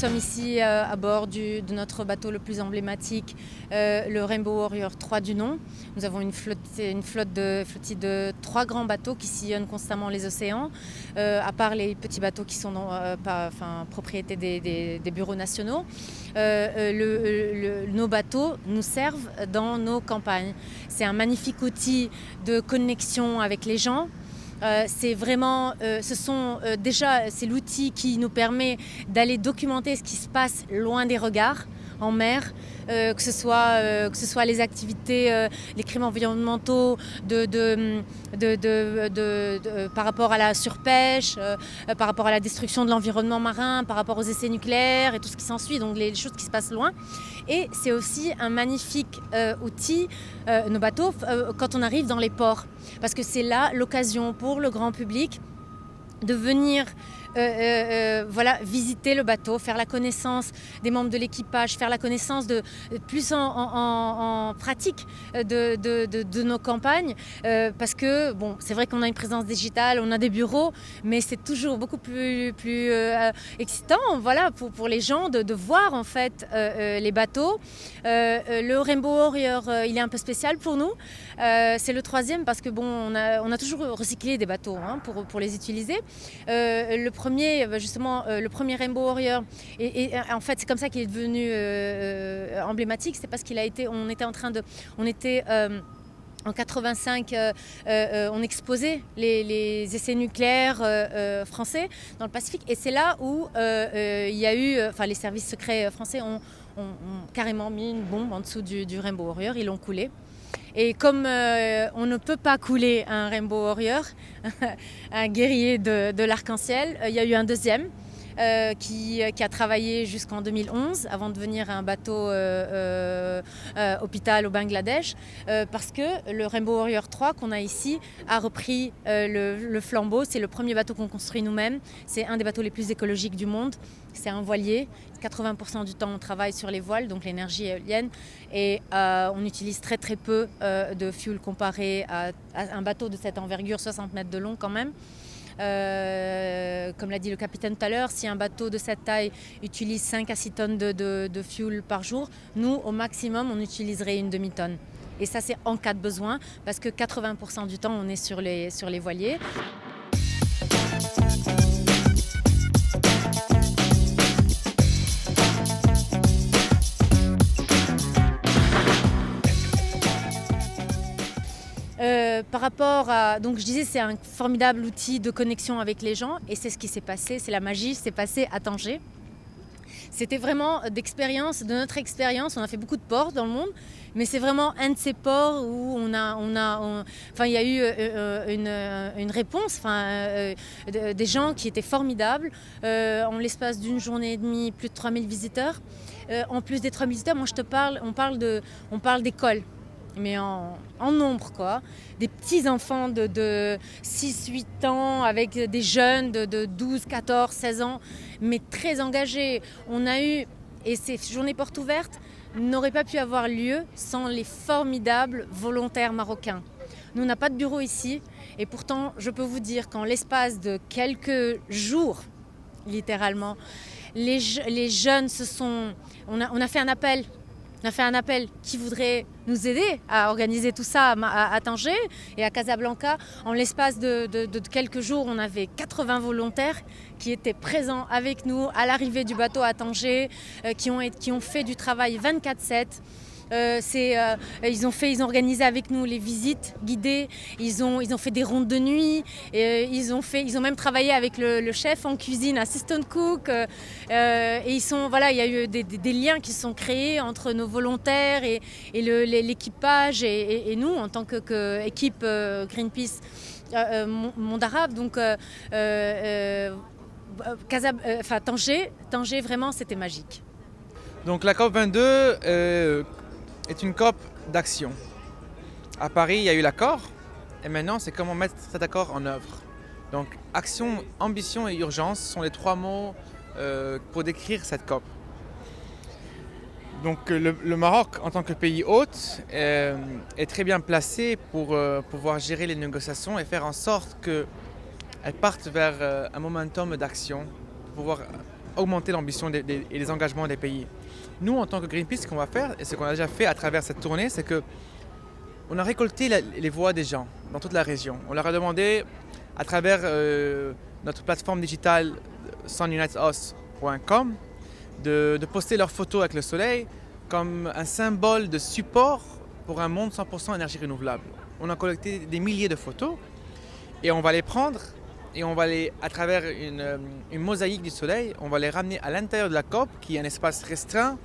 sommes ici à bord de notre bateau le plus emblématique, le Rainbow Warrior 3 du nom. Nous avons une flottille de 3 grands bateaux qui sillonnent constamment les océans, à part les petits bateaux qui sont propriété des bureaux nationaux. Nos bateaux nous servent dans nos campagnes. C'est un magnifique outil de connexion avec les gens. C'est l'outil qui nous permet d'aller documenter ce qui se passe loin des regards en mer, que ce soit les activités, les crimes environnementaux par rapport à la surpêche, par rapport à la destruction de l'environnement marin, par rapport aux essais nucléaires et tout ce qui s'ensuit, donc les choses qui se passent loin. Et c'est aussi un magnifique outil, nos bateaux, quand on arrive dans les ports, parce que c'est là l'occasion pour le grand public de venir visiter le bateau, faire la connaissance des membres de l'équipage, faire la connaissance plus en pratique de nos campagnes, parce que bon, c'est vrai qu'on a une présence digitale, on a des bureaux, mais c'est toujours beaucoup plus excitant, voilà, pour les gens de voir en fait les bateaux. Le Rainbow Warrior, il est un peu spécial pour nous. C'est le 3e parce que bon, on a toujours recyclé des bateaux pour les utiliser. Le premier Rainbow Warrior, et en fait c'est comme ça qu'il est devenu emblématique, c'est parce on était en 85, on exposait les essais nucléaires français dans le Pacifique, et c'est là où il y a eu, les services secrets français ont carrément mis une bombe en dessous du Rainbow Warrior, ils l'ont coulé. Et comme on ne peut pas couler un Rainbow Warrior, un guerrier de l'arc-en-ciel, il y a eu un deuxième qui a travaillé jusqu'en 2011 avant de devenir un bateau hôpital au Bangladesh, parce que le Rainbow Warrior 3 qu'on a ici a repris le flambeau. C'est le premier bateau qu'on construit nous-mêmes. C'est un des bateaux les plus écologiques du monde. C'est un voilier. 80% du temps on travaille sur les voiles, donc l'énergie éolienne, et on utilise très très peu de fuel comparé à un bateau de cette envergure, 60 mètres de long quand même. Comme l'a dit le capitaine tout à l'heure, si un bateau de cette taille utilise 5 à 6 tonnes de fuel par jour, nous au maximum on utiliserait une demi-tonne. Et ça c'est en cas de besoin, parce que 80% du temps on est sur les voiliers. Par rapport à, donc je disais, c'est un formidable outil de connexion avec les gens, et c'est ce qui s'est passé, c'est la magie, c'est passé à Tanger. C'était vraiment de notre expérience, on a fait beaucoup de ports dans le monde, mais c'est vraiment un de ces ports où il y a eu une réponse, des gens qui étaient formidables. En l'espace d'une journée et demie, plus de 3000 visiteurs. En plus des 3000 visiteurs, on parle d'école. Mais en nombre, quoi. Des petits enfants de 6-8 ans avec des jeunes de 12, 14, 16 ans, mais très engagés. Et ces journées portes ouvertes n'auraient pas pu avoir lieu sans les formidables volontaires marocains. Nous, on n'a pas de bureau ici, et pourtant, je peux vous dire qu'en l'espace de quelques jours, littéralement, les jeunes on a fait un appel. On a fait un appel qui voudrait nous aider à organiser tout ça à Tanger et à Casablanca. En l'espace de quelques jours, on avait 80 volontaires qui étaient présents avec nous à l'arrivée du bateau à Tanger, qui ont fait du travail 24/7. Ils ont organisé avec nous les visites guidées, ils ont fait des rondes de nuit, ils ont même travaillé avec le chef en cuisine, assistant cook, et il y a eu des liens qui sont créés entre nos volontaires et l'équipage et nous en tant qu'équipe Greenpeace Monde Arabe. Donc Tanger vraiment c'était magique. Donc la COP22 est une COP d'action. À Paris, il y a eu l'accord, et maintenant, c'est comment mettre cet accord en œuvre. Donc, action, ambition et urgence sont les 3 mots pour décrire cette COP. Donc, le Maroc, en tant que pays hôte, est très bien placé pour pouvoir gérer les négociations et faire en sorte qu'elles partent vers un momentum d'action, pour pouvoir augmenter l'ambition et les engagements des pays. Nous, en tant que Greenpeace, ce qu'on va faire, et ce qu'on a déjà fait à travers cette tournée, c'est que on a récolté les voix des gens dans toute la région. On leur a demandé, à travers notre plateforme digitale sununitesus.com, de poster leurs photos avec le soleil comme un symbole de support pour un monde 100% énergie renouvelable. On a collecté des milliers de photos et on va les prendre et on va les, à travers une mosaïque du soleil, on va les ramener à l'intérieur de la COP, qui est un espace restreint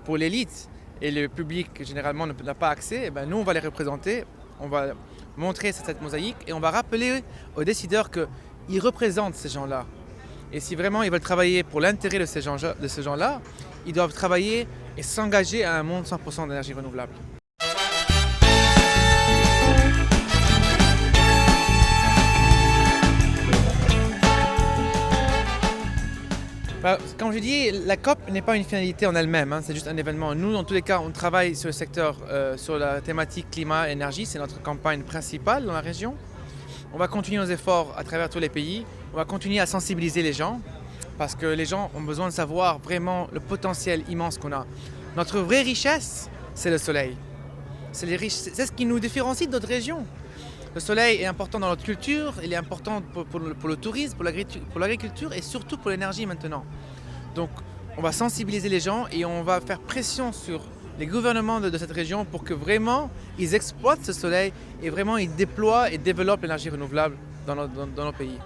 pour l'élite et le public généralement n'a pas accès. Et ben nous, on va les représenter, on va montrer cette mosaïque et on va rappeler aux décideurs qu'ils représentent ces gens-là. Et si vraiment ils veulent travailler pour l'intérêt de ces gens-là, ils doivent travailler et s'engager à un monde 100% d'énergie renouvelable. Comme je dis, la COP n'est pas une finalité en elle-même, hein, c'est juste un événement. Nous, dans tous les cas, on travaille sur le secteur, sur la thématique climat et énergie, c'est notre campagne principale dans la région. On va continuer nos efforts à travers tous les pays, on va continuer à sensibiliser les gens, parce que les gens ont besoin de savoir vraiment le potentiel immense qu'on a. Notre vraie richesse, c'est le soleil. C'est ce qui nous différencie d'autres régions. Le soleil est important dans notre culture, il est important pour le tourisme, pour l'agriculture et surtout pour l'énergie maintenant. Donc on va sensibiliser les gens et on va faire pression sur les gouvernements de cette région pour que vraiment ils exploitent ce soleil et vraiment ils déploient et développent l'énergie renouvelable dans nos pays.